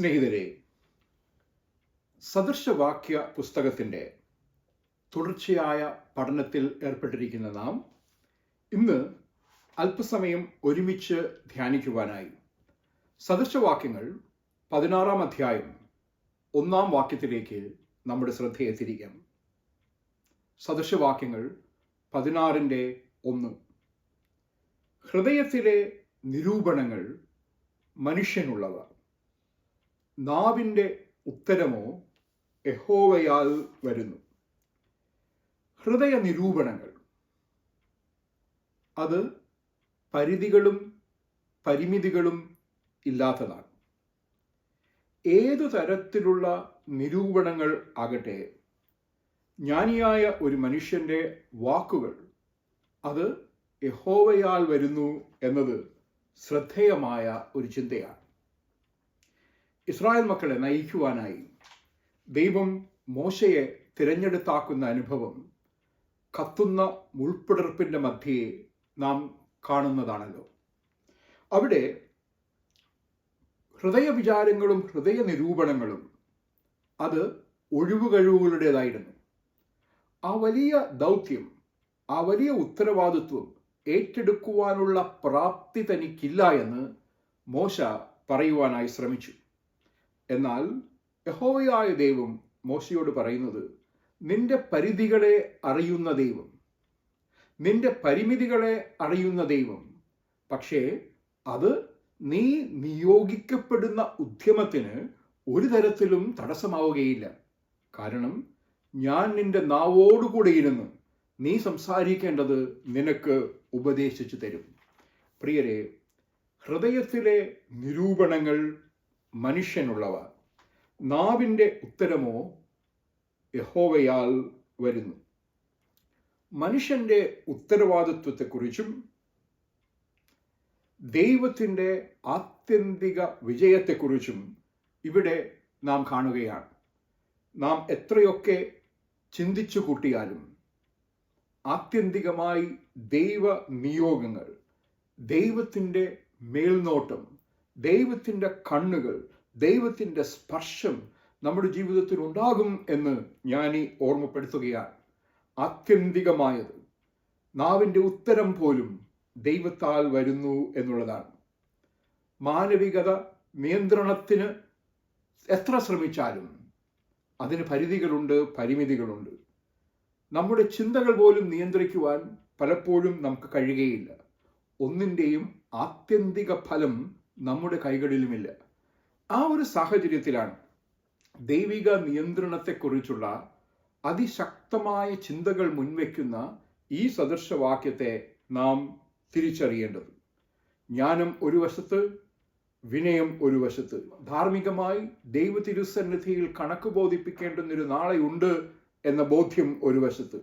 സ്നേഹിതരെ, സദൃശവാക്യ പുസ്തകത്തിൻ്റെ തുടർച്ചയായ പഠനത്തിൽ ഏർപ്പെട്ടിരിക്കുന്ന നാം ഇന്ന് അല്പസമയം ഒരുമിച്ച് ധ്യാനിക്കുവാനായി സദൃശവാക്യങ്ങൾ 16-ാം അധ്യായം 1-ാം വാക്യത്തിലേക്ക് നമ്മുടെ ശ്രദ്ധയെ തിരിക്കാം. സദൃശവാക്യങ്ങൾ 16-1. ഹൃദയത്തിലെ നിരൂപണങ്ങൾ മനുഷ്യനുള്ളവ, നാവിൻ്റെ ഉത്തരമോ യഹോവയാൽ വരുന്നു. ഹൃദയ നിരൂപണങ്ങൾ അത് പരിധികളും പരിമിതികളും ഇല്ലാത്തതാണ്. ഏതു തരത്തിലുള്ള നിരൂപണങ്ങൾ ആകട്ടെ, ജ്ഞാനിയായ ഒരു മനുഷ്യൻ്റെ വാക്കുകൾ അത് യഹോവയാൽ വരുന്നു എന്നത് ശ്രദ്ധേയമായ ഒരു ചിന്തയാണ്. ഇസ്രായേൽ മക്കളെ നയിക്കുവാനായി ദൈവം മോശയെ തിരഞ്ഞെടുത്താക്കുന്ന അനുഭവം കത്തുന്ന മുൾപ്പിടർപ്പിൻ്റെ മധ്യേ നാം കാണുന്നതാണല്ലോ. അവിടെ ഹൃദയവിചാരങ്ങളും ഹൃദയ നിരൂപണങ്ങളും അത് ഒഴിവുകഴിവുകളുടേതായിരുന്നു. ആ വലിയ ദൗത്യം, ആ വലിയ ഉത്തരവാദിത്വം ഏറ്റെടുക്കുവാനുള്ള പ്രാപ്തി തനിക്കില്ല എന്ന് മോശ പറയുവാനായി ശ്രമിച്ചു. എന്നാൽ യഹോവയായ ദൈവം മോശയോട് പറയുന്നത്, നിന്റെ പരിധികളെ അറിയുന്ന ദൈവം, നിന്റെ പരിമിതികളെ അറിയുന്ന ദൈവം, പക്ഷേ അത് നീ നിയോഗിക്കപ്പെടുന്ന ഉദ്യമത്തിന് ഒരു തരത്തിലും തടസ്സമാവുകയില്ല. കാരണം ഞാൻ നിന്റെ നാവോടുകൂടെ ഇരുന്ന് നീ സംസാരിക്കേണ്ടത് നിനക്ക് ഉപദേശിച്ചു തരും. പ്രിയരെ, ഹൃദയത്തിലെ നിരൂപണങ്ങൾ മനുഷ്യനുള്ളവ, നാവിൻ്റെ ഉത്തരമോ യഹോവയാൽ വരുന്നു. മനുഷ്യൻ്റെ ഉത്തരവാദിത്വത്തെക്കുറിച്ചും ദൈവത്തിൻ്റെ ആത്യന്തിക വിജയത്തെക്കുറിച്ചും ഇവിടെ നാം കാണുകയാണ്. നാം എത്രയൊക്കെ ചിന്തിച്ചു കൂട്ടിയാലും ആത്യന്തികമായി ദൈവ നിയോഗങ്ങൾ, ദൈവത്തിൻ്റെ മേൽനോട്ടം, ദൈവത്തിൻ്റെ കണ്ണുകൾ, ദൈവത്തിൻ്റെ സ്പർശം നമ്മുടെ ജീവിതത്തിൽ ഉണ്ടാകും എന്ന് ഞാൻ ഓർമ്മപ്പെടുത്തുകയാണ്. ആത്യന്തികമായത്, നാവിൻ്റെ ഉത്തരം പോലും ദൈവത്താൽ വരുന്നു എന്നുള്ളതാണ്. മാനവികത നിയന്ത്രണത്തിന് എത്ര ശ്രമിച്ചാലും അതിന് പരിധികളുണ്ട്, പരിമിതികളുണ്ട്. നമ്മുടെ ചിന്തകൾ പോലും നിയന്ത്രിക്കുവാൻ പലപ്പോഴും നമുക്ക് കഴിയുകയില്ല. ഒന്നിൻ്റെയും ആത്യന്തിക ഫലം നമ്മുടെ കൈകളിലുമില്ല. ആ ഒരു സാഹചര്യത്തിലാണ് ദൈവിക നിയന്ത്രണത്തെക്കുറിച്ചുള്ള അതിശക്തമായ ചിന്തകൾ മുൻവയ്ക്കുന്ന ഈ സദൃശവാക്യത്തെ നാം തിരിച്ചറിയേണ്ടത്. ജ്ഞാനം ഒരു വശത്ത്, വിനയം ഒരു വശത്ത്, ധാർമ്മികമായി ദൈവ തിരുസന്നിധിയിൽ കണക്ക് ബോധിപ്പിക്കേണ്ടുന്നൊരു നാളെയുണ്ട് എന്ന ബോധ്യം ഒരു വശത്ത്,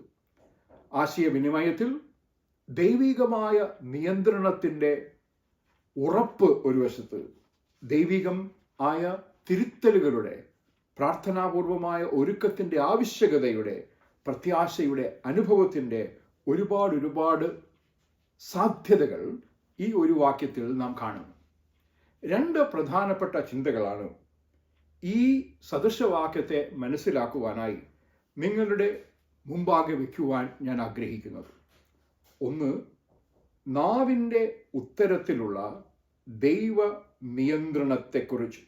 ആശയവിനിമയത്തിൽ ദൈവികമായ നിയന്ത്രണത്തിൻ്റെ ഉറപ്പ് ഒരു വശത്ത്, ദൈവികം ആയ തിരുത്തലുകളുടെ, പ്രാർത്ഥനാപൂർവമായ ഒരുക്കത്തിൻ്റെ ആവശ്യകതയുടെ, പ്രത്യാശയുടെ അനുഭവത്തിൻ്റെ ഒരുപാട് സാധ്യതകൾ ഈ ഒരു വാക്യത്തിൽ നാം കാണുന്നു. രണ്ട് പ്രധാനപ്പെട്ട ചിന്തകളാണ് ഈ സദൃശവാക്യത്തെ മനസ്സിലാക്കുവാനായി നിങ്ങളുടെ മുമ്പാകെ വയ്ക്കുവാൻ ഞാൻ ആഗ്രഹിക്കുന്നത്. ഒന്ന്, നാവിൻ്റെ ഉത്തരത്തിലുള്ള ദൈവ നിയന്ത്രണത്തെക്കുറിച്ച്.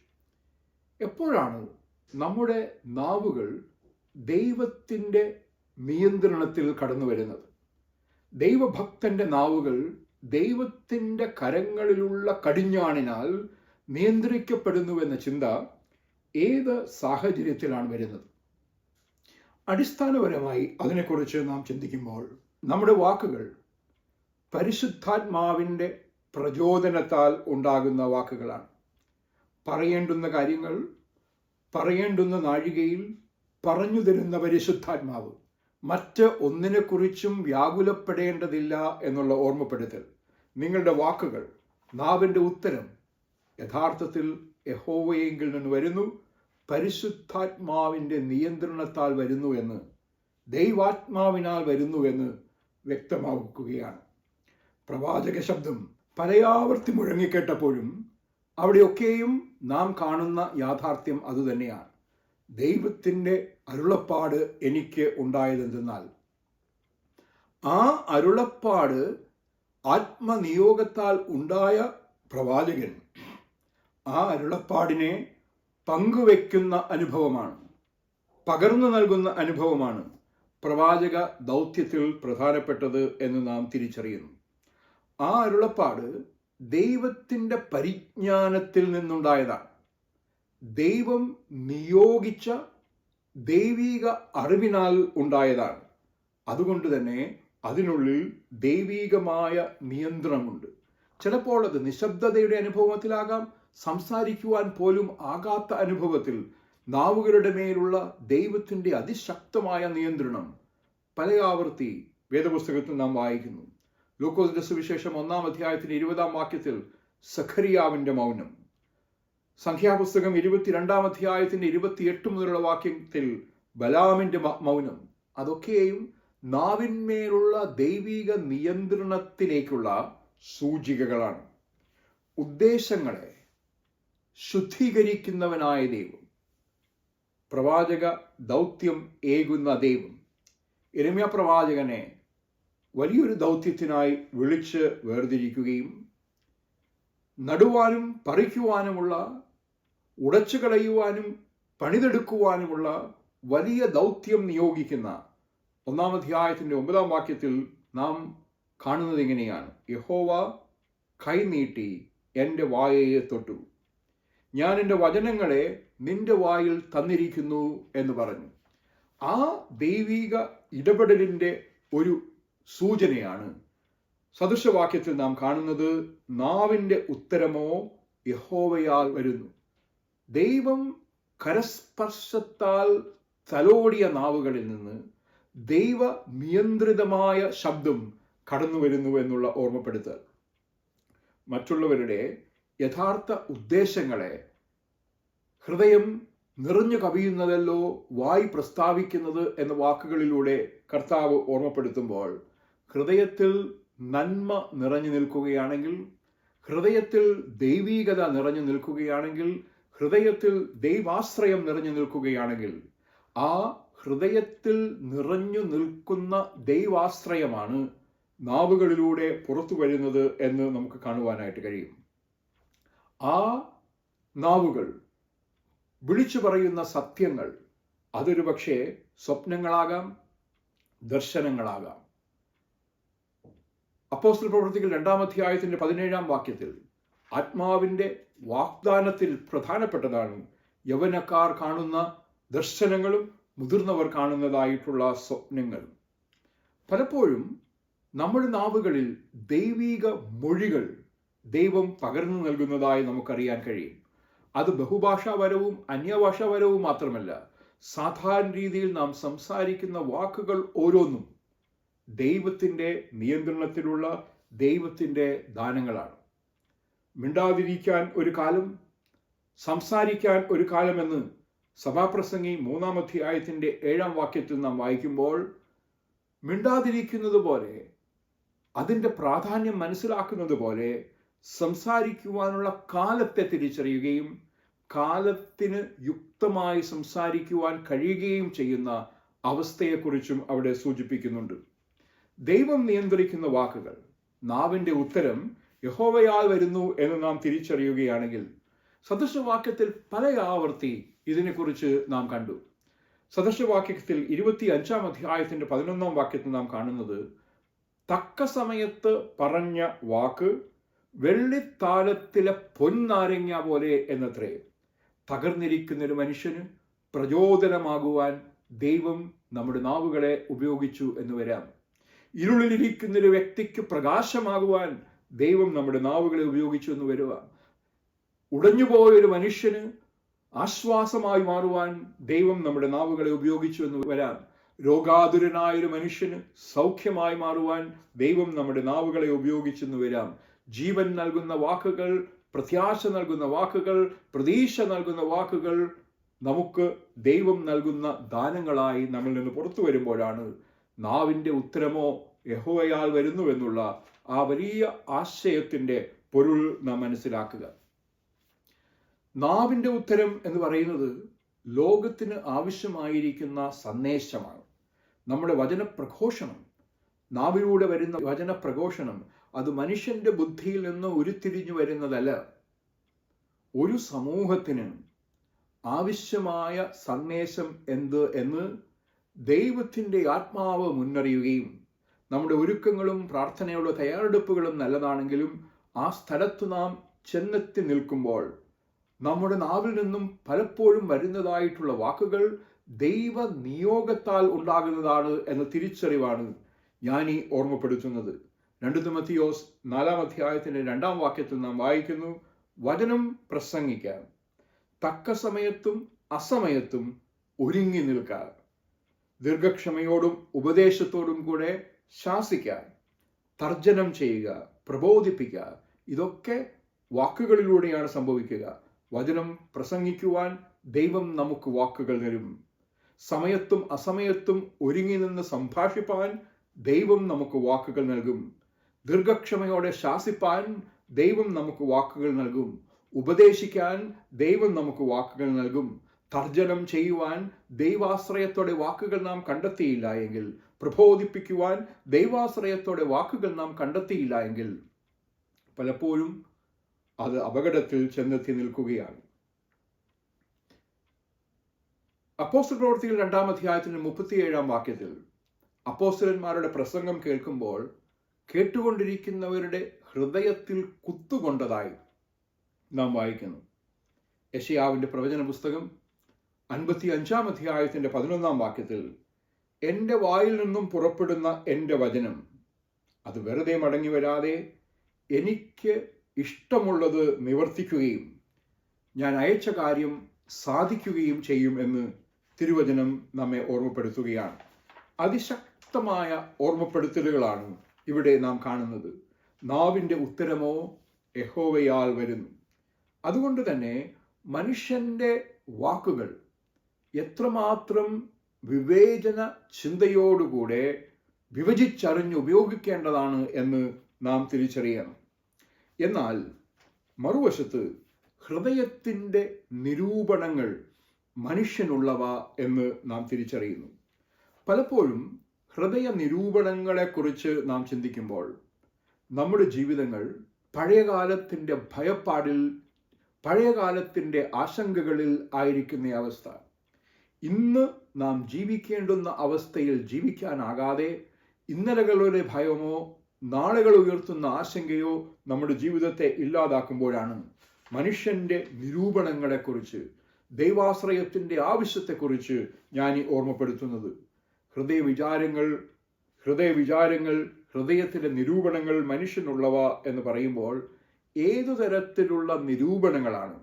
എപ്പോഴാണ് നമ്മുടെ നാവുകൾ ദൈവത്തിൻ്റെ നിയന്ത്രണത്തിൽ കടന്നു വരുന്നത്? ദൈവഭക്തൻ്റെ നാവുകൾ ദൈവത്തിൻ്റെ കരങ്ങളിലുള്ള കടിഞ്ഞാണിനാൽ നിയന്ത്രിക്കപ്പെടുന്നുവെന്ന ചിന്ത ഏത് സാഹചര്യത്തിലാണ് വരുന്നത്? അടിസ്ഥാനപരമായി അതിനെക്കുറിച്ച് നാം ചിന്തിക്കുമ്പോൾ നമ്മുടെ വാക്കുകൾ പരിശുദ്ധാത്മാവിൻ്റെ പ്രചോദനത്താൽ ഉണ്ടാകുന്ന വാക്കുകളാണ്. പറയേണ്ടുന്ന കാര്യങ്ങൾ പറയേണ്ടുന്ന നാഴികയിൽ പറഞ്ഞു തരുന്ന പരിശുദ്ധാത്മാവ്, മറ്റ് ഒന്നിനെക്കുറിച്ചും വ്യാകുലപ്പെടേണ്ടതില്ല എന്നുള്ള ഓർമ്മപ്പെടുത്തൽ. നിങ്ങളുടെ വാക്കുകൾ, നാവിൻ്റെ ഉത്തരം യഥാർത്ഥത്തിൽ യഹോവയെങ്കിൽ നിന്ന് വരുന്നു, പരിശുദ്ധാത്മാവിൻ്റെ നിയന്ത്രണത്താൽ വരുന്നു എന്ന്, ദൈവാത്മാവിനാൽ വരുന്നു എന്ന് വ്യക്തമാക്കുകയാണ്. പ്രവാചക ശബ്ദം പലയാവർത്തി മുഴങ്ങിക്കേട്ടപ്പോഴും അവിടെയൊക്കെയും നാം കാണുന്ന യാഥാർത്ഥ്യം അതുതന്നെയാണ്. ദൈവത്തിൻ്റെ അരുളപ്പാട് എനിക്ക് ഉണ്ടായതെന്തെന്നാൽ ആ അരുളപ്പാട് ആത്മനിയോഗത്താൽ ഉണ്ടായ പ്രവാചകൻ ആ അരുളപ്പാടിനെ പങ്കുവെക്കുന്ന അനുഭവമാണ്, പകർന്നു നൽകുന്ന അനുഭവമാണ് പ്രവാചക ദൗത്യത്തിൽ പ്രധാനപ്പെട്ടത് എന്ന് നാം തിരിച്ചറിയുന്നു. ആ അരുളപ്പാട് ദൈവത്തിൻ്റെ പരിജ്ഞാനത്തിൽ നിന്നുണ്ടായതാണ്. ദൈവം നിയോഗിച്ച ദൈവിക അറിവിനാൽ ഉണ്ടായതാണ്. അതുകൊണ്ട് തന്നെ അതിനുള്ളിൽ ദൈവികമായ നിയന്ത്രണമുണ്ട്. ചിലപ്പോൾ അത് നിശബ്ദതയുടെ അനുഭവത്തിലാകാം, സംസാരിക്കുവാൻ പോലും ആകാത്ത അനുഭവത്തിൽ നാവുകളുടെ മേലുള്ള ദൈവത്തിൻ്റെ അതിശക്തമായ നിയന്ത്രണം പല ആവർത്തി വേദപുസ്തകത്തിൽ നാം വായിക്കുന്നു. ലൂക്കോസിന്റെ സുവിശേഷം 1-ാം അധ്യായത്തിന്റെ 20-ാം വാക്യത്തിൽ സഖറിയാവിന്റെ മൗനം, സംഖ്യാപുസ്തകം 22-ാം അധ്യായത്തിന്റെ 28 മുതലുള്ള വാക്യത്തിൽ ബലാമിന്റെ മൗനം, അതൊക്കെയും നാവിന്മേലുള്ള ദൈവിക നിയന്ത്രണത്തിലേക്കുള്ള സൂചികകളാണ്. ഉദ്ദേശങ്ങളെ ശുദ്ധീകരിക്കുന്നവനായ ദൈവം, പ്രവാചക ദൗത്യം ഏകുന്ന ദൈവം യിരെമ്യാ പ്രവാചകനെ വലിയൊരു ദൗത്യത്തിനായി വിളിച്ച് വേർതിരിക്കുകയും നടുവാനും പറിക്കുവാനുമുള്ള, ഉടച്ചു കളയുവാനും പണിതെടുക്കുവാനുമുള്ള വലിയ ദൗത്യം നിയോഗിക്കുന്ന 1-ാം അധ്യായത്തിൻ്റെ 9-ാം വാക്യത്തിൽ നാം കാണുന്നത് ഇങ്ങനെയാണ്: യഹോവ കൈനീട്ടി എൻ്റെ വായയെ തൊട്ടു, ഞാൻ എൻ്റെ വചനങ്ങളെ നിന്റെ വായിൽ തന്നിരിക്കുന്നു എന്ന് പറഞ്ഞു. ആ ദൈവിക ഇടപെടലിൻ്റെ ഒരു സൂചനയാണ് സദൃശവാക്യത്തിൽ നാം കാണുന്നത്. നാവിൻ്റെ ഉത്തരമോ യഹോവയാൽ വരുന്നു. ദൈവം കരസ്പർശത്താൽ തലോടിയ നാവുകളിൽ നിന്ന് ദൈവ നിയന്ത്രിതമായ ശബ്ദം കടന്നു വരുന്നു എന്നുള്ള ഓർമ്മപ്പെടുത്തൽ മറ്റുള്ളവരുടെ യഥാർത്ഥ ഉദ്ദേശങ്ങളെ ഹൃദയം നിറഞ്ഞു കവിയുന്നതല്ലോ വായി പ്രസ്താവിക്കുന്നത് എന്ന വാക്കുകളിലൂടെ കർത്താവ് ഓർമ്മപ്പെടുത്തുമ്പോൾ, ഹൃദയത്തിൽ നന്മ നിറഞ്ഞു നിൽക്കുകയാണെങ്കിൽ, ഹൃദയത്തിൽ ദൈവീകത നിറഞ്ഞു നിൽക്കുകയാണെങ്കിൽ, ഹൃദയത്തിൽ ദൈവാശ്രയം നിറഞ്ഞു നിൽക്കുകയാണെങ്കിൽ, ആ ഹൃദയത്തിൽ നിറഞ്ഞു നിൽക്കുന്ന ദൈവാശ്രയമാണ് നാവുകളിലൂടെ പുറത്തു വരുന്നത് എന്ന് നമുക്ക് കാണുവാനായിട്ട് കഴിയും. ആ നാവുകൾ വിളിച്ചു പറയുന്ന സത്യങ്ങൾ അതൊരു പക്ഷേ സ്വപ്നങ്ങളാകാം, ദർശനങ്ങളാകാം. അപ്പോസ്തല പ്രവൃത്തികൾ 2-ാം അധ്യായത്തിന്റെ 17-ാം വാക്യത്തിൽ ആത്മാവിൻ്റെ വാഗ്ദാനത്തിൽ പ്രധാനപ്പെട്ടതാണ് യൗവനക്കാർ കാണുന്ന ദർശനങ്ങളും മുതിർന്നവർ കാണുന്നതായിട്ടുള്ള സ്വപ്നങ്ങളും. പലപ്പോഴും നമ്മുടെ നാവുകളിൽ ദൈവിക മൊഴികൾ ദൈവം പകർന്നു നൽകുന്നതായി നമുക്കറിയാൻ കഴിയും. അത് ബഹുഭാഷാപരവും അന്യഭാഷാപരവും മാത്രമല്ല, സാധാരണ രീതിയിൽ നാം സംസാരിക്കുന്ന വാക്കുകൾ ഓരോന്നും ദൈവത്തിൻ്റെ നിയന്ത്രണത്തിലുള്ള ദൈവത്തിൻ്റെ ദാനങ്ങളാണ്. മിണ്ടാതിരിക്കാൻ ഒരു കാലം, സംസാരിക്കാൻ ഒരു കാലമെന്ന് സഭാപ്രസംഗി 3-ാം അധ്യായത്തിന്റെ 7-ാം വാക്യത്തിൽ നാം വായിക്കുമ്പോൾ, മിണ്ടാതിരിക്കുന്നത് പോലെ, അതിൻ്റെ പ്രാധാന്യം മനസ്സിലാക്കുന്നത് പോലെ സംസാരിക്കുവാനുള്ള കാലത്തെ തിരിച്ചറിയുകയും കാലത്തിന് യുക്തമായി സംസാരിക്കുവാൻ കഴിയുകയും ചെയ്യുന്ന അവസ്ഥയെക്കുറിച്ചും അവിടെ സൂചിപ്പിക്കുന്നുണ്ട്. ദൈവം നിയന്ത്രിക്കുന്ന വാക്കുകൾ, നാവിൻ്റെ ഉത്തരം യഹോവയാൽ വരുന്നു എന്ന് നാം തിരിച്ചറിയുകയാണെങ്കിൽ, സദൃശവാക്യത്തിൽ പല ആവർത്തി ഇതിനെക്കുറിച്ച് നാം കണ്ടു. സദൃശവാക്യത്തിൽ 25-ാം അധ്യായത്തിന്റെ 11-ാം വാക്യത്തിൽ നാം കാണുന്നത്, തക്ക സമയത്ത് പറഞ്ഞ വാക്ക് വെള്ളിത്താലത്തിലെ പൊൻനാരങ്ങ പോലെ എന്നത്രേ. തകർന്നിരിക്കുന്നൊരു മനുഷ്യന് പ്രചോദനമാകുവാൻ ദൈവം നമ്മുടെ നാവുകളെ ഉപയോഗിച്ചു എന്ന് വരാം. ഇരുളിലിരിക്കുന്നൊരു വ്യക്തിക്ക് പ്രകാശമാകുവാൻ ദൈവം നമ്മുടെ നാവുകളെ ഉപയോഗിച്ചു എന്ന് വരുക. ഉടഞ്ഞുപോയൊരു മനുഷ്യന് ആശ്വാസമായി മാറുവാൻ ദൈവം നമ്മുടെ നാവുകളെ ഉപയോഗിച്ചു എന്ന് വരാം. രോഗാതുരനായൊരു മനുഷ്യന് സൗഖ്യമായി മാറുവാൻ ദൈവം നമ്മുടെ നാവുകളെ ഉപയോഗിച്ചെന്ന് വരാം. ജീവൻ നൽകുന്ന വാക്കുകൾ, പ്രത്യാശ നൽകുന്ന വാക്കുകൾ, പ്രതീക്ഷ നൽകുന്ന വാക്കുകൾ നമുക്ക് ദൈവം നൽകുന്ന ദാനങ്ങളായി നമ്മിൽ നിന്ന് പുറത്തു വരുമ്പോഴാണ് നാവിൻ്റെ ഉത്തരമോ യഹോവയാൽ വരുന്നുവെന്നുള്ള ആ വലിയ ആശയത്തിൻ്റെ പൊരുൾ നാം മനസ്സിലാക്കുക. നാവിൻ്റെ ഉത്തരം എന്ന് പറയുന്നത് ലോകത്തിന് ആവശ്യമായിരിക്കുന്ന സന്ദേശമാണ്. നമ്മുടെ വചനപ്രഘോഷണം, നാവിലൂടെ വരുന്ന വചനപ്രഘോഷണം അത് മനുഷ്യൻ്റെ ബുദ്ധിയിൽ നിന്ന് ഉരുത്തിരിഞ്ഞു വരുന്നതല്ല. ഒരു സമൂഹത്തിന് ആവശ്യമായ സന്ദേശം എന്ത് എന്ന് ദൈവത്തിൻ്റെ ആത്മാവ് മുന്നറിയുകയും നമ്മുടെ ഒരുക്കങ്ങളും പ്രാർത്ഥനയുള്ള തയ്യാറെടുപ്പുകളും നല്ലതാണെങ്കിലും ആ സ്ഥലത്ത് നാം ചെന്നെത്തി നിൽക്കുമ്പോൾ നമ്മുടെ നാവിൽ നിന്നും പലപ്പോഴും വരുന്നതായിട്ടുള്ള വാക്കുകൾ ദൈവ നിയോഗത്താൽ ഉണ്ടാകുന്നതാണ് എന്ന തിരിച്ചറിവാണ് ഞാൻ ഈ ഓർമ്മപ്പെടുത്തുന്നത്. 2 തിമോഥെയോസ് 4 അധ്യായത്തിൻ്റെ 2 വാക്യത്തിൽ നാം വായിക്കുന്നു, വചനം പ്രസംഗിക്കാൻ തക്ക സമയത്തും അസമയത്തും ഒരുങ്ങി നിൽക്കുക, ദീർഘക്ഷമയോടും ഉപദേശത്തോടും കൂടെ ശാസിക്കാൻ, തർജ്ജനം ചെയ്യുക, പ്രബോധിപ്പിക്കുക. ഇതൊക്കെ വാക്കുകളിലൂടെയാണ് സംഭവിക്കുക. വചനം പ്രസംഗിക്കുവാൻ ദൈവം നമുക്ക് വാക്കുകൾ തരും. സമയത്തും അസമയത്തും ഒരുങ്ങി നിന്ന് സംഭാഷിപ്പാൻ ദൈവം നമുക്ക് വാക്കുകൾ നൽകും. ദീർഘക്ഷമയോടെ ശാസിപ്പാൻ ദൈവം നമുക്ക് വാക്കുകൾ നൽകും. ഉപദേശിക്കാൻ ദൈവം നമുക്ക് വാക്കുകൾ നൽകും. തർജ്ജനം ചെയ്യുവാൻ ദൈവാശ്രയത്തോടെ വാക്കുകൾ നാം കണ്ടെത്തിയില്ല എങ്കിൽ, പ്രബോധിപ്പിക്കുവാൻ ദൈവാശ്രയത്തോടെ വാക്കുകൾ നാം കണ്ടെത്തിയില്ല എങ്കിൽ പലപ്പോഴും അത് അപകടത്തിൽ ചെന്നെത്തി നിൽക്കുകയാണ്. അപ്പോസ്തല പ്രവൃത്തികൾ 2 അധ്യായത്തിന്റെ 37 വാക്യത്തിൽ അപ്പോസ്തലന്മാരുടെ പ്രസംഗം കേൾക്കുമ്പോൾ കേട്ടുകൊണ്ടിരിക്കുന്നവരുടെ ഹൃദയത്തിൽ കുത്തുകൊണ്ടതായി നാം വായിക്കുന്നു. യെശയ്യാവിന്റെ പ്രവചന പുസ്തകം 55 അധ്യായത്തിന്റെ 11 വാക്യത്തിൽ, എൻ്റെ വായിൽ നിന്നും പുറപ്പെടുന്ന എൻ്റെ വചനം അത് വെറുതെ മടങ്ങി വരാതെ എനിക്ക് ഇഷ്ടമുള്ളത് നിവർത്തിക്കുകയും ഞാൻ അയച്ച കാര്യം സാധിക്കുകയും ചെയ്യും എന്ന് തിരുവചനം നമ്മെ ഓർമ്മപ്പെടുത്തുകയാണ്. അതിശക്തമായ ഓർമ്മപ്പെടുത്തലുകളാണ് ഇവിടെ നാം കാണുന്നത്. നാവിൻ്റെ ഉത്തരമോ യഹോവയാൽ വരുന്നു. അതുകൊണ്ട് തന്നെ മനുഷ്യൻ്റെ വാക്കുകൾ എത്രമാത്രം വിവേചന ചിന്തയോടുകൂടെ വിഭജിച്ചറിഞ്ഞ് ഉപയോഗിക്കേണ്ടതാണ് എന്ന് നാം തിരിച്ചറിയണം. എന്നാൽ മറുവശത്ത് ഹൃദയത്തിൻ്റെ നിരൂപണങ്ങൾ മനുഷ്യനുള്ളവ എന്ന് നാം തിരിച്ചറിയുന്നു. പലപ്പോഴും ഹൃദയ നിരൂപണങ്ങളെക്കുറിച്ച് നാം ചിന്തിക്കുമ്പോൾ നമ്മുടെ ജീവിതങ്ങൾ പഴയകാലത്തിൻ്റെ ഭയപ്പാടിൽ, പഴയകാലത്തിൻ്റെ ആശങ്കകളിൽ ആയിരിക്കുന്ന അവസ്ഥ. ഇന്ന് നാം ജീവിക്കേണ്ടുന്ന അവസ്ഥയിൽ ജീവിക്കാനാകാതെ ഇന്നലകളുടെ ഭയമോ നാളുകൾ ഉയർത്തുന്ന ആശങ്കയോ നമ്മുടെ ജീവിതത്തെ ഇല്ലാതാക്കുമ്പോഴാണ് മനുഷ്യൻ്റെ നിരൂപണങ്ങളെക്കുറിച്ച്, ദൈവാശ്രയത്തിൻ്റെ ആവശ്യത്തെക്കുറിച്ച് ഞാൻ ഈ ഓർമ്മപ്പെടുത്തുന്നത്. ഹൃദയവിചാരങ്ങൾ, ഹൃദയത്തിൻ്റെ നിരൂപണങ്ങൾ മനുഷ്യനുള്ളവ എന്ന് പറയുമ്പോൾ ഏതു തരത്തിലുള്ള നിരൂപണങ്ങളാണ്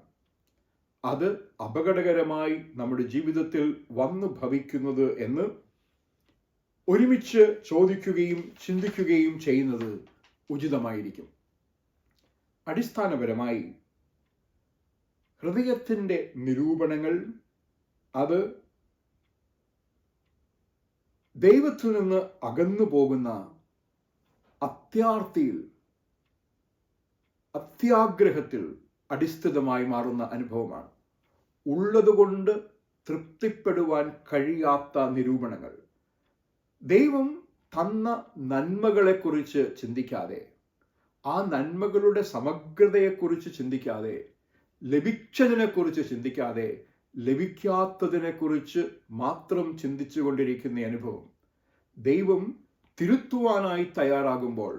അത് അപകടകരമായി നമ്മുടെ ജീവിതത്തിൽ വന്നു ഭവിക്കുന്നത് എന്ന് ഒരുമിച്ച് ചോദിക്കുകയും ചിന്തിക്കുകയും ചെയ്യുന്നത് ഉചിതമായിരിക്കും. അടിസ്ഥാനപരമായി ഹൃദയത്തിൻ്റെ നിരൂപണങ്ങൾ അത് ദൈവത്തിൽ നിന്ന് അകന്നു പോകുന്ന അത്യാഗ്രഹത്തിൽ അടിസ്ഥിതമായി മാറുന്ന അനുഭവമാണ്. ഉള്ളതുകൊണ്ട് തൃപ്തിപ്പെടുവാൻ കഴിയാത്ത നിരൂപണങ്ങൾ. ദൈവം തന്ന നന്മകളെക്കുറിച്ച് ചിന്തിക്കാതെ, ആ നന്മകളുടെ സമഗ്രതയെക്കുറിച്ച് ചിന്തിക്കാതെ, ലഭിച്ചതിനെക്കുറിച്ച് ചിന്തിക്കാതെ, ലഭിക്കാത്തതിനെക്കുറിച്ച് മാത്രം ചിന്തിച്ചു കൊണ്ടിരിക്കുന്ന അനുഭവം. ദൈവം തിരുത്തുവാനായി തയ്യാറാകുമ്പോൾ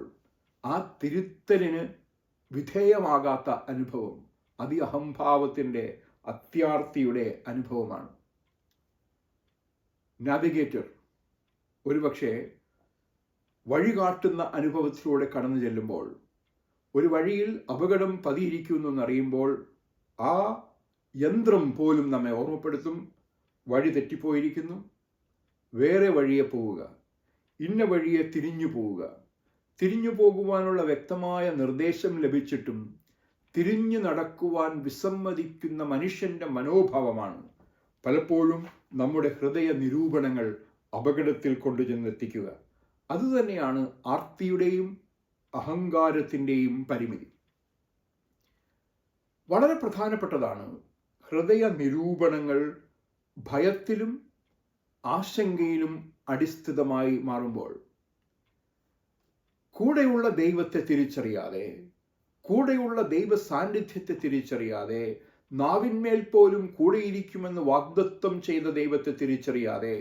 ആ തിരുത്തലിന് വിധേയമാകാത്ത അനുഭവം അഹംഭാവത്തിൻ്റെ, അത്യാർത്തിയുടെ അനുഭവമാണ്. നാവിഗേറ്റർ ഒരുപക്ഷെ വഴികാട്ടുന്ന അനുഭവത്തിലൂടെ കടന്നു ചെല്ലുമ്പോൾ, ഒരു വഴിയിൽ അപകടം പതിയിരിക്കുന്നു എന്നറിയുമ്പോൾ ആ യന്ത്രം പോലും നമ്മെ ഓർമ്മപ്പെടുത്തും, വഴി തെറ്റിപ്പോയിരിക്കുന്നു, വേറെ വഴിയെ പോവുക, ഇന്ന വഴിയെ തിരിഞ്ഞു പോവുക. തിരിഞ്ഞു പോകുവാനുള്ള വ്യക്തമായ നിർദ്ദേശം ലഭിച്ചിട്ടും തിരിഞ്ഞു നടക്കുവാൻ വിസമ്മതിക്കുന്ന മനുഷ്യൻ്റെ മനോഭാവമാണ് പലപ്പോഴും നമ്മുടെ ഹൃദയ നിരൂപണങ്ങൾ അപകടത്തിൽ കൊണ്ടുചെന്നെത്തിക്കുക. അതുതന്നെയാണ് ആർത്തിയുടെയും അഹങ്കാരത്തിൻ്റെയും പരിമിതി. വളരെ പ്രധാനപ്പെട്ടതാണ്. ഹൃദയ നിരൂപണങ്ങൾ ഭയത്തിലും ആശങ്കയിലും അടിസ്ഥിതമായി മാറുമ്പോൾ, കൂടെയുള്ള ദൈവത്തെ തിരിച്ചറിയാതെ, കൂടെയുള്ള ദൈവ സാന്നിധ്യത്തെ തിരിച്ചറിയാതെ, നാവിന്മേൽ പോലും കൂടെയിരിക്കുമെന്ന് വാഗ്ദത്തം ചെയ്ത ദൈവത്തെ തിരിച്ചറിയാതെ,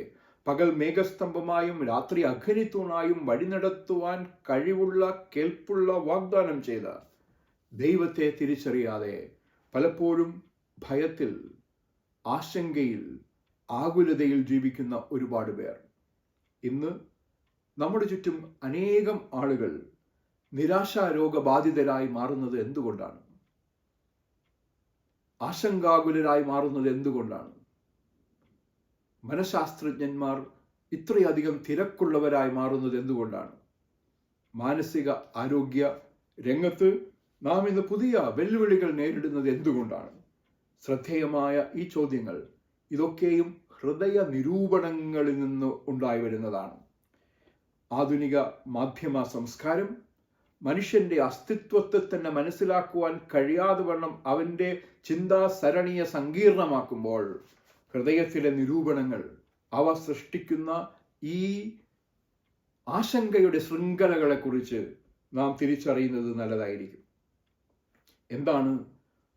പകൽ മേഘസ്തംഭമായും രാത്രി അഗ്നിത്തൂണായും വഴി നടത്തുവാൻ കഴിവുള്ള കേൾപ്പുള്ള വാഗ്ദാനം ചെയ്ത ദൈവത്തെ തിരിച്ചറിയാതെ പലപ്പോഴും ഭയത്തിൽ, ആശങ്കയിൽ, ആകുലതയിൽ ജീവിക്കുന്ന ഒരുപാട് പേർ. ഇന്ന് നമ്മുടെ ചുറ്റും അനേകം ആളുകൾ നിരാശാരോഗബാധിതരായി മാറുന്നത് എന്തുകൊണ്ടാണ്? ആശങ്കാകുലരായി മാറുന്നത് എന്തുകൊണ്ടാണ്? മനഃശാസ്ത്രജ്ഞന്മാർ ഇത്രയധികം തിരക്കുള്ളവരായി മാറുന്നത് എന്തുകൊണ്ടാണ്? മാനസിക ആരോഗ്യ രംഗത്ത് നാം ഇന്ന് പുതിയ വെല്ലുവിളികൾ നേരിടുന്നത് എന്തുകൊണ്ടാണ്? ശ്രദ്ധേയമായ ഈ ചോദ്യങ്ങൾ, ഇതൊക്കെയും ഹൃദയ നിരൂപണങ്ങളിൽ നിന്ന് ഉണ്ടായി വരുന്നതാണ്. ആധുനിക മാധ്യമ സംസ്കാരം മനുഷ്യന്റെ അസ്തിത്വത്തെ തന്നെ മനസ്സിലാക്കുവാൻ കഴിയാതെ വണ്ണം അവന്റെ ചിന്താസരണിയെ സങ്കീർണമാക്കുമ്പോൾ, ഹൃദയത്തിലെ നിരൂപണങ്ങൾ അവ സൃഷ്ടിക്കുന്ന ഈ ആശങ്കയുടെ ശൃംഖലകളെക്കുറിച്ച് നാം തിരിച്ചറിയുന്നത് നല്ലതായിരിക്കും. എന്താണ്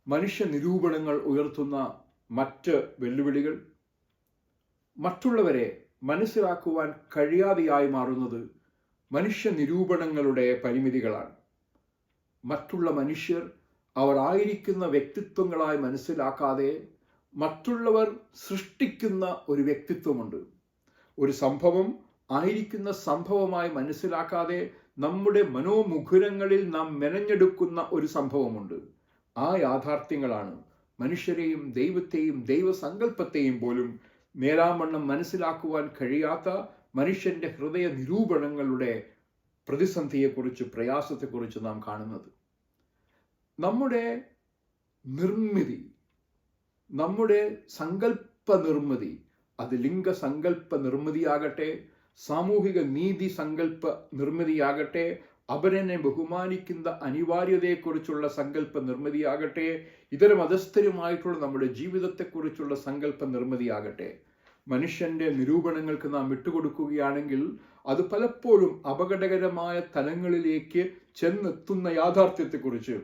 മനുഷ്യ നിരൂപണങ്ങൾ ഉയർത്തുന്ന മറ്റ് വെല്ലുവിളികൾ? മറ്റുള്ളവരെ മനസ്സിലാക്കുവാൻ കഴിയാതെയായി മാറുന്നത് മനുഷ്യ നിരൂപണങ്ങളുടെ പരിമിതികളാണ്. മറ്റുള്ള മനുഷ്യർ അവർ ആയിരിക്കുന്ന വ്യക്തിത്വങ്ങളായി മനസ്സിലാക്കാതെ മറ്റുള്ളവർ സൃഷ്ടിക്കുന്ന ഒരു വ്യക്തിത്വമുണ്ട്. ഒരു സംഭവം ആയിരിക്കുന്ന സംഭവമായി മനസ്സിലാക്കാതെ നമ്മുടെ മനോമുഖുരങ്ങളിൽ നാം മെനഞ്ഞെടുക്കുന്ന ഒരു സംഭവമുണ്ട്. ആ യാഥാർത്ഥ്യങ്ങളാണ് മനുഷ്യരെയും ദൈവത്തെയും ദൈവസങ്കല്പത്തെയും പോലും നേരാവണ്ണം മനസ്സിലാക്കുവാൻ കഴിയാത്ത മനുഷ്യന്റെ ഹൃദയ നിരൂപണങ്ങളുടെ പ്രതിസന്ധിയെക്കുറിച്ച്, പ്രയാസത്തെക്കുറിച്ച് നാം കാണുന്നത്. നമ്മുടെ നിർമ്മിതി, നമ്മുടെ സങ്കല്പ നിർമ്മിതി, അത് ലിംഗസങ്കല്പ നിർമ്മിതിയാകട്ടെ, സാമൂഹിക നീതി സങ്കല്പ നിർമ്മിതിയാകട്ടെ, അപരനെ ബഹുമാനിക്കുന്ന അനിവാര്യതയെക്കുറിച്ചുള്ള സങ്കല്പ നിർമ്മിതിയാകട്ടെ, ഇതര മതസ്ഥരുമായിട്ടുള്ള നമ്മുടെ ജീവിതത്തെക്കുറിച്ചുള്ള സങ്കല്പ നിർമ്മിതിയാകട്ടെ, മനുഷ്യന്റെ നിരൂപണങ്ങൾക്ക് നാം വിട്ടുകൊടുക്കുകയാണെങ്കിൽ അത് പലപ്പോഴും അപകടകരമായ തലങ്ങളിലേക്ക് ചെന്നെത്തുന്ന യാഥാർത്ഥ്യത്തെക്കുറിച്ച്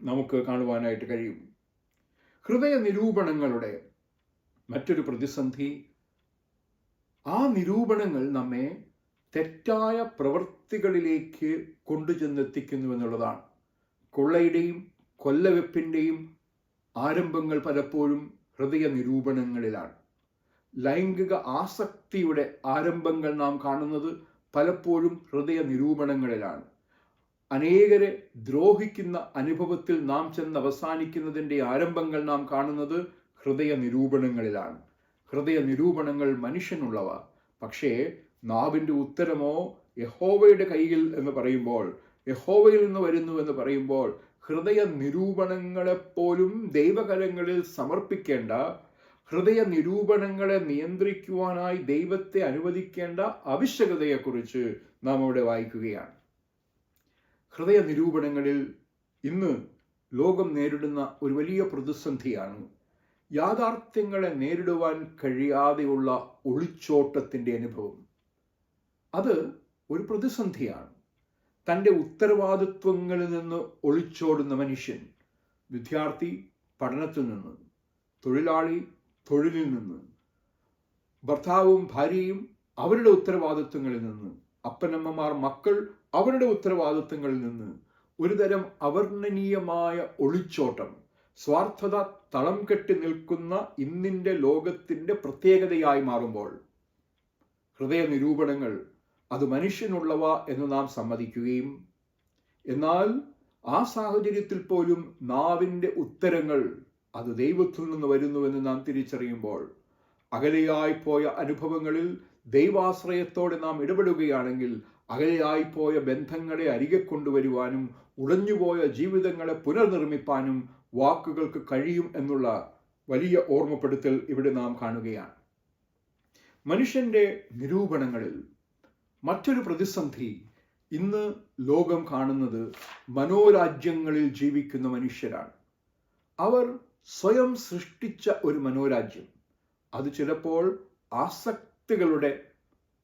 നമുക്ക് കാണുവാനായിട്ട് കഴിയും. ഹൃദയ നിരൂപണങ്ങളുടെ മറ്റൊരു പ്രതിസന്ധി, ആ നിരൂപണങ്ങൾ നമ്മെ തെറ്റായ പ്രവൃത്തികളിലേക്ക് കൊണ്ടുചെന്നെത്തിക്കുന്നു എന്നുള്ളതാണ്. കൊള്ളയുടെയും കൊല്ലവെപ്പിൻ്റെയും ആരംഭങ്ങൾ പലപ്പോഴും ഹൃദയ നിരൂപണങ്ങളിലാണ്. ലൈംഗിക ആസക്തിയുടെ ആരംഭങ്ങൾ നാം കാണുന്നത് പലപ്പോഴും ഹൃദയ നിരൂപണങ്ങളിലാണ്. അനേകരെ ദ്രോഹിക്കുന്ന അനുഭവത്തിൽ നാം ചെന്ന് അവസാനിക്കുന്നതിൻ്റെ ആരംഭങ്ങൾ നാം കാണുന്നത് ഹൃദയ നിരൂപണങ്ങളിലാണ്. ഹൃദയ നിരൂപണങ്ങൾ മനുഷ്യനുള്ളവ, പക്ഷേ നാവിൻ്റെ ഉത്തരമോ യഹോവയുടെ കയ്യിൽ എന്ന് പറയുമ്പോൾ, യഹോവയിൽ നിന്ന് വരുന്നു എന്ന് പറയുമ്പോൾ, ഹൃദയ നിരൂപണങ്ങളെപ്പോലും ദൈവകരങ്ങളിൽ സമർപ്പിക്കേണ്ട, ഹൃദയ നിരൂപണങ്ങളെ നിയന്ത്രിക്കുവാനായി ദൈവത്തെ അനുവദിക്കേണ്ട ആവശ്യകതയെക്കുറിച്ച് നാം അവിടെ വായിക്കുകയാണ്. ഹൃദയ നിരൂപണങ്ങളിൽ ഇന്ന് ലോകം നേരിടുന്ന ഒരു വലിയ പ്രതിസന്ധിയാണ് യാഥാർത്ഥ്യങ്ങളെ നേരിടുവാൻ കഴിയാതെയുള്ള ഒളിച്ചോട്ടത്തിൻ്റെ അനുഭവം. അത് ഒരു പ്രതിസന്ധിയാണ്. തൻ്റെ ഉത്തരവാദിത്വങ്ങളിൽ നിന്ന് ഒളിച്ചോടുന്ന മനുഷ്യൻ, വിദ്യാർത്ഥി പഠനത്തിൽ നിന്ന്, തൊഴിലാളി തൊഴിലിൽ നിന്ന്, ഭർത്താവും ഭാര്യയും അവരുടെ ഉത്തരവാദിത്വങ്ങളിൽ നിന്ന്, അപ്പനമ്മമാർ മക്കൾ അവരുടെ ഉത്തരവാദിത്വങ്ങളിൽ നിന്ന് ഒരുതരം അവർണ്ണനീയമായ ഒളിച്ചോട്ടം, സ്വാർത്ഥത തളം കെട്ടി നിൽക്കുന്ന ഇന്നിൻ്റെ ലോകത്തിൻ്റെ പ്രത്യേകതയായി മാറുമ്പോൾ, ഹൃദയ നിരൂപണങ്ങൾ അത് മനുഷ്യനുള്ളവ എന്ന് നാം സമ്മതിക്കുകയും, എന്നാൽ ആ സാഹചര്യത്തിൽ പോലും നാവിൻ്റെ ഉത്തരങ്ങൾ അത് ദൈവത്തിൽ നിന്ന് വരുന്നുവെന്ന് നാം തിരിച്ചറിയുമ്പോൾ, അകലെയായി പോയ അനുഭവങ്ങളിൽ ദൈവാശ്രയത്തോടെ നാം ഇടപെടുകയാണെങ്കിൽ അകലെയായിപ്പോയ ബന്ധങ്ങളെ അരികെ കൊണ്ടുവരുവാനും ഉടഞ്ഞുപോയ ജീവിതങ്ങളെ പുനർനിർമ്മിപ്പാനും വാക്കുകൾക്ക് കഴിയും എന്നുള്ള വലിയ ഓർമ്മപ്പെടുത്തൽ ഇവിടെ നാം കാണുകയാണ്. മനുഷ്യന്റെ നിരൂപണങ്ങളിൽ മറ്റൊരു പ്രതിസന്ധി ഇന്ന് ലോകം കാണുന്നത് മനോരാജ്യങ്ങളിൽ ജീവിക്കുന്ന മനുഷ്യരാണ്. അവർ സ്വയം സൃഷ്ടിച്ച ഒരു മനോരാജ്യം, അത് ചിലപ്പോൾ ആസക്തികളുടെ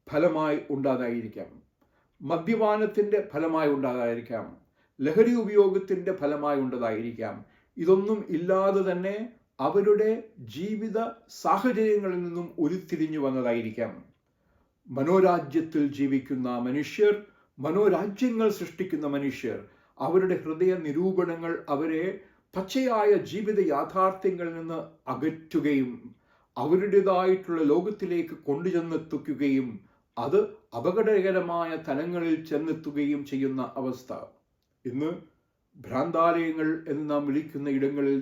ഫലമായി ഉണ്ടാകാതിരിക്കാം, മദ്യപാനത്തിൻ്റെ ഫലമായി ഉണ്ടാകാതിരിക്കാം, ലഹരി ഉപയോഗത്തിൻ്റെ ഫലമായി ഉണ്ടായിരിക്കാം. ഇതൊന്നും ഇല്ലാതെ തന്നെ അവരുടെ ജീവിത സാഹചര്യങ്ങളിൽ നിന്നും ഉരുത്തിരിഞ്ഞു വന്നതായിരിക്കാം. മനോരാജ്യത്തിൽ ജീവിക്കുന്ന മനുഷ്യർ, മനോരാജ്യങ്ങൾ സൃഷ്ടിക്കുന്ന മനുഷ്യർ, അവരുടെ ഹൃദയ നിരൂപണങ്ങൾ അവരെ പച്ചയായ ജീവിത യാഥാർത്ഥ്യങ്ങളിൽ നിന്ന് അകറ്റുകയും അവരുടേതായിട്ടുള്ള ലോകത്തിലേക്ക് കൊണ്ടുചെന്നെത്തിക്കുകയും അത് അപകടകരമായ തലങ്ങളിൽ ചെന്നെത്തുകയും ചെയ്യുന്ന അവസ്ഥ. ഇന്ന് ഭ്രാന്താലയങ്ങൾ എന്ന് നാം വിളിക്കുന്ന ഇടങ്ങളിൽ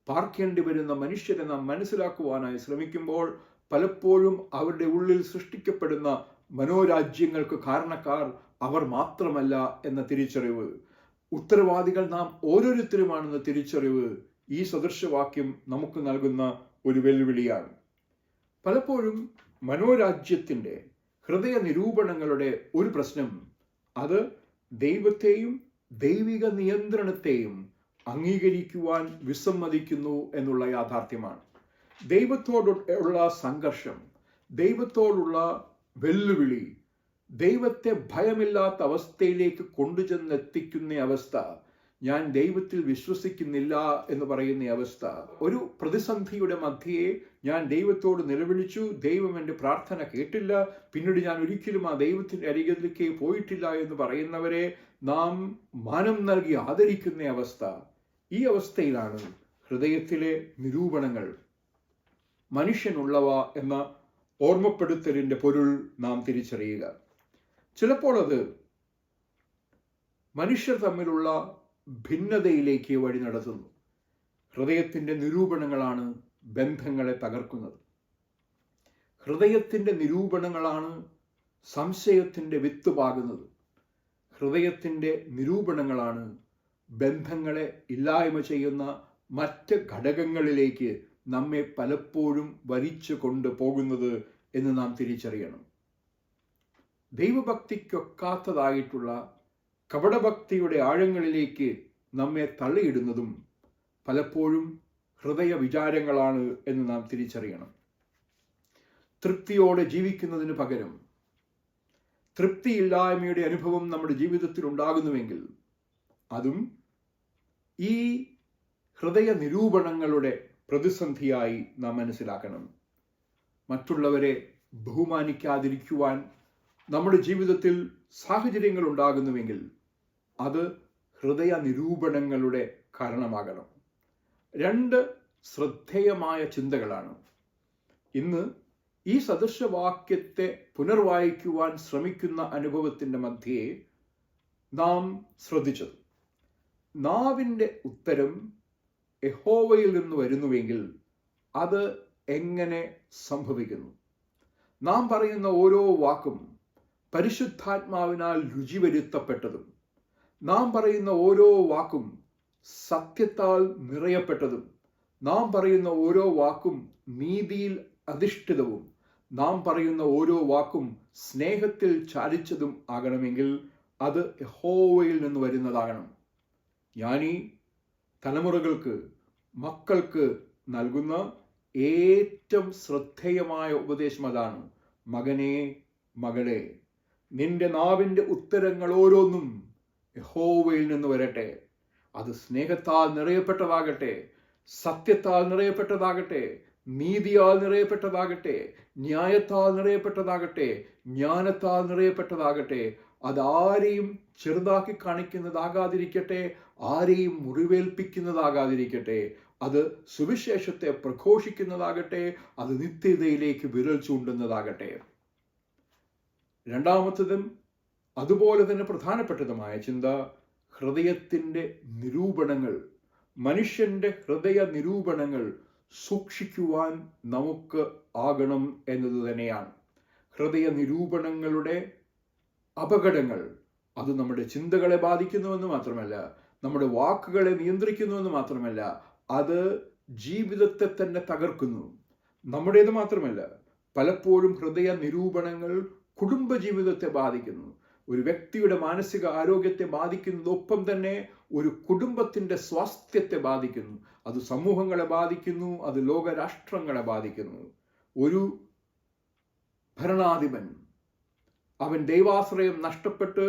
പാർക്കേണ്ടി വരുന്ന മനുഷ്യരെ നാം മനസ്സിലാക്കുവാനായി ശ്രമിക്കുമ്പോൾ പലപ്പോഴും അവരുടെ ഉള്ളിൽ സൃഷ്ടിക്കപ്പെടുന്ന മനോരാജ്യങ്ങൾക്ക് കാരണക്കാർ അവർ മാത്രമല്ല എന്ന തിരിച്ചറിവ്, ഉത്തരവാദികൾ നാം ഓരോരുത്തരുമാണെന്ന തിരിച്ചറിവ് ഈ സദൃശവാക്യം നമുക്ക് നൽകുന്ന ഒരു വെല്ലുവിളിയാണ്. പലപ്പോഴും മനോരാജ്യത്തിൻ്റെ ഹൃദയ നിരൂപണങ്ങളുടെ ഒരു പ്രശ്നം അത് ദൈവത്തെയും ദൈവിക നിയന്ത്രണത്തെയും അംഗീകരിക്കുവാൻ വിസമ്മതിക്കുന്നു എന്നുള്ള യാഥാർത്ഥ്യമാണ്. ദൈവത്തോടുള്ള സംഘർഷം, ദൈവത്തോടുള്ള വെല്ലുവിളി, ദൈവത്തെ ഭയമില്ലാത്ത അവസ്ഥയിലേക്ക് കൊണ്ടുചെന്നെത്തിക്കുന്ന അവസ്ഥ, ഞാൻ ദൈവത്തിൽ വിശ്വസിക്കുന്നില്ല എന്ന് പറയുന്ന അവസ്ഥ, ഒരു പ്രതിസന്ധിയുടെ മധ്യേ ഞാൻ ദൈവത്തോട് നിലവിളിച്ചു, ദൈവം എൻ്റെ പ്രാർത്ഥന കേട്ടില്ല, പിന്നീട് ഞാൻ ഒരിക്കലും ആ ദൈവത്തിൻ്റെ അരികിലേക്ക് പോയിട്ടില്ല എന്ന് പറയുന്നവരെ നാം മാനം നൽകി ആദരിക്കുന്ന അവസ്ഥ. ഈ അവസ്ഥയിലാണ് ഹൃദയത്തിലെ നിരൂപണങ്ങൾ മനുഷ്യനുള്ളവ എന്ന ഓർമ്മപ്പെടുത്തലിൻ്റെ പൊരുൾ നാം തിരിച്ചറിയുക. ചിലപ്പോൾ അത് മനുഷ്യർ തമ്മിലുള്ള ഭിന്നതയിലേക്ക് വഴി നടത്തുന്നു. ഹൃദയത്തിൻ്റെ നിരൂപണങ്ങളാണ് ബന്ധങ്ങളെ തകർക്കുന്നത്. ഹൃദയത്തിൻ്റെ നിരൂപണങ്ങളാണ് സംശയത്തിൻ്റെ വിത്ത് പാകുന്നത്. ഹൃദയത്തിൻ്റെ നിരൂപണങ്ങളാണ് ബന്ധങ്ങളെ ഇല്ലായ്മ ചെയ്യുന്ന മറ്റ് ഘടകങ്ങളിലേക്ക് നമ്മെ പലപ്പോഴും വലിച്ചു കൊണ്ടുപോകുന്നത് എന്ന് നാം തിരിച്ചറിയണം. ദൈവഭക്തിക്കൊക്കാത്തതായിട്ടുള്ള കപടഭക്തിയുടെ ആഴങ്ങളിലേക്ക് നമ്മെ തള്ളിയിടുന്നതും പലപ്പോഴും ഹൃദയ വിചാരങ്ങളാണ് എന്ന് നാം തിരിച്ചറിയണം. തൃപ്തിയോടെ ജീവിക്കുന്നതിന് പകരം തൃപ്തിയില്ലായ്മയുടെ അനുഭവം നമ്മുടെ ജീവിതത്തിൽ ഉണ്ടാകുന്നുവെങ്കിൽ അതും ഈ ഹൃദയ നിരൂപണങ്ങളുടെ പ്രതിസന്ധിയായി നാം മനസ്സിലാക്കണം. മറ്റുള്ളവരെ ബഹുമാനിക്കാതിരിക്കുവാൻ നമ്മുടെ ജീവിതത്തിൽ സാഹചര്യങ്ങൾ ഉണ്ടാകുന്നുവെങ്കിൽ അത് ഹൃദയ നിരൂപണങ്ങളുടെ കാരണമാകണം. രണ്ട് ശ്രദ്ധേയമായ ചിന്തകളാണ് ഇന്ന് ഈ സദൃശവാക്യത്തെ പുനർവായിക്കുവാൻ ശ്രമിക്കുന്ന അനുഭവത്തിൻ്റെ മധ്യേ നാം ശ്രദ്ധിച്ചത്. നാവിൻ്റെ ഉത്തരം യഹോവയിൽ നിന്ന് വരുന്നുവെങ്കിൽ അത് എങ്ങനെ സംഭവിക്കുന്നു? നാം പറയുന്ന ഓരോ വാക്കും പരിശുദ്ധാത്മാവിനാൽ രുചി വരുത്തപ്പെട്ടതും നാം പറയുന്ന ഓരോ വാക്കും സത്യത്താൽ നിറയപ്പെട്ടതും നാം പറയുന്ന ഓരോ വാക്കും നീതിയിൽ അധിഷ്ഠിതവും നാം പറയുന്ന ഓരോ വാക്കും സ്നേഹത്തിൽ ചാലിച്ചതും ആകണമെങ്കിൽ അത് യഹോവയിൽ നിന്ന് വരുന്നതാകണം. ഞാനീ തലമുറകൾക്ക്, മക്കൾക്ക് നൽകുന്ന ഏറ്റവും ശ്രദ്ധേയമായ ഉപദേശം അതാണ്. മകനേ, മകളെ, നിന്റെ നാവിൻ്റെ ഉത്തരങ്ങൾ ഓരോന്നും യഹോവയിൽ നിന്ന് വരട്ടെ. അത് സ്നേഹത്താൽ നിറയപ്പെട്ടതാകട്ടെ, സത്യത്താൽ നിറയപ്പെട്ടതാകട്ടെ, നീതിയാൽ നിറയപ്പെട്ടതാകട്ടെ, ന്യായത്താൽ നിറയപ്പെട്ടതാകട്ടെ, ജ്ഞാനത്താൽ നിറയപ്പെട്ടതാകട്ടെ. അതാരെയും ചെറുതാക്കി കാണിക്കുന്നതാകാതിരിക്കട്ടെ, ആരെയും മുറിവേൽപ്പിക്കുന്നതാകാതിരിക്കട്ടെ. അത് സുവിശേഷത്തെ പ്രഘോഷിക്കുന്നതാകട്ടെ, അത് നിത്യതയിലേക്ക് വിരൽ ചൂണ്ടുന്നതാകട്ടെ. രണ്ടാമത്തതും അതുപോലെ തന്നെ പ്രധാനപ്പെട്ടതുമായ ചിന്ത, ഹൃദയത്തിൻ്റെ നിരൂപണങ്ങൾ, മനുഷ്യൻ്റെ ഹൃദയ നിരൂപണങ്ങൾ സൂക്ഷിക്കുവാൻ നമുക്ക് ആകണം എന്നത് തന്നെയാണ്. ഹൃദയ നിരൂപണങ്ങളുടെ അപകടങ്ങൾ അത് നമ്മുടെ ചിന്തകളെ ബാധിക്കുന്നുവെന്ന് മാത്രമല്ല, നമ്മുടെ വാക്കുകളെ നിയന്ത്രിക്കുന്നുവെന്ന് മാത്രമല്ല, അത് ജീവിതത്തെ തന്നെ തകർക്കുന്നു. നമ്മുടേത് മാത്രമല്ല, പലപ്പോഴും ഹൃദയ നിരൂപണങ്ങൾ കുടുംബജീവിതത്തെ ബാധിക്കുന്നു. ഒരു വ്യക്തിയുടെ മാനസിക ആരോഗ്യത്തെ ബാധിക്കുന്നതൊപ്പം തന്നെ ഒരു കുടുംബത്തിൻ്റെ സ്വാസ്ഥ്യത്തെ ബാധിക്കുന്നു. അത് സമൂഹങ്ങളെ ബാധിക്കുന്നു, അത് ലോകരാഷ്ട്രങ്ങളെ ബാധിക്കുന്നു. ഒരു ഭരണാധിപൻ അവൻ ദൈവാശ്രയം നഷ്ടപ്പെട്ട്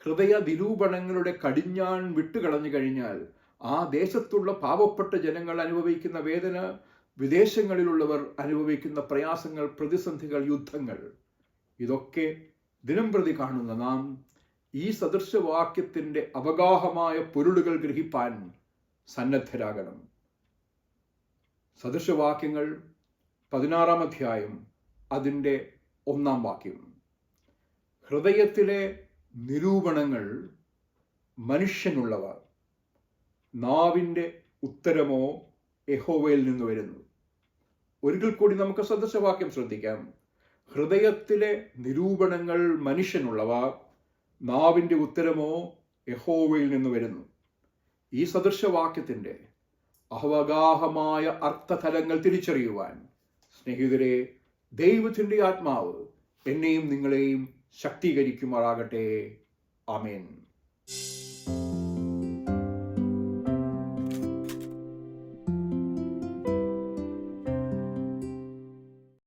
ഹൃദയ നിരൂപണങ്ങളുടെ കടിഞ്ഞാൺ വിട്ടുകളഞ്ഞു കഴിഞ്ഞാൽ ആ ദേശത്തുള്ള പാവപ്പെട്ട ജനങ്ങൾ അനുഭവിക്കുന്ന വേദന, വിദേശങ്ങളിലുള്ളവർ അനുഭവിക്കുന്ന പ്രയാസങ്ങൾ, പ്രതിസന്ധികൾ, യുദ്ധങ്ങൾ, ഇതൊക്കെ ദിനംപ്രതി കാണുന്ന നാം ഈ സദൃശവാക്യത്തിൻ്റെ അവഗാഹമായ പൊരുളുകൾ ഗ്രഹിപ്പാൻ സന്നദ്ധരാകണം. സദൃശവാക്യങ്ങൾ 16-ാം അധ്യായം അതിൻ്റെ 1-ാം വാക്യം. ഹൃദയത്തിലെ നിരൂപണങ്ങൾ മനുഷ്യനുള്ളവ, നാവിൻ്റെ ഉത്തരമോ യഹോവയിൽ നിന്ന് വരുന്നു. ഒരിക്കൽ കൂടി നമുക്ക് സദൃശവാക്യം ശ്രദ്ധിക്കാം. ഹൃദയത്തിലെ നിരൂപണങ്ങൾ മനുഷ്യനുള്ളവ, നാവിൻ്റെ ഉത്തരമോ യഹോവയിൽ നിന്ന് വരുന്നു. ഈ സദൃശവാക്യത്തിൻ്റെ അവഗാഹമായ അർത്ഥതലങ്ങൾ തിരിച്ചറിയുവാൻ സ്നേഹിതരെ, ദൈവത്തിൻ്റെ ആത്മാവ് എന്നെയും നിങ്ങളെയും ശക്തീകരിക്കുമാറാകട്ടെ. ആമേൻ.